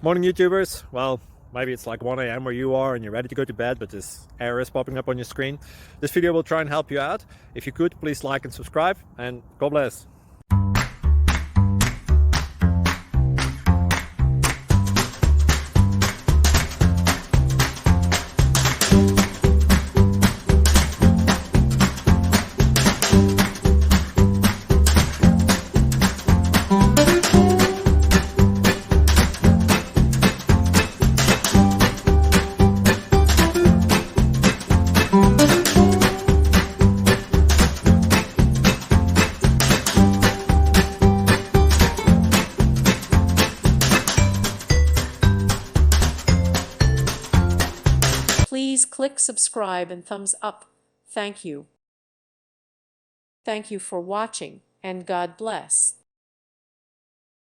Morning YouTubers. Well, maybe it's like 1 a.m. where you are and you're ready to go to bed, but this error is popping up on your screen. This video will try and help you out. If you could, please like and subscribe, and God bless. Please click subscribe and thumbs up. Thank you. Thank you for watching, and God bless.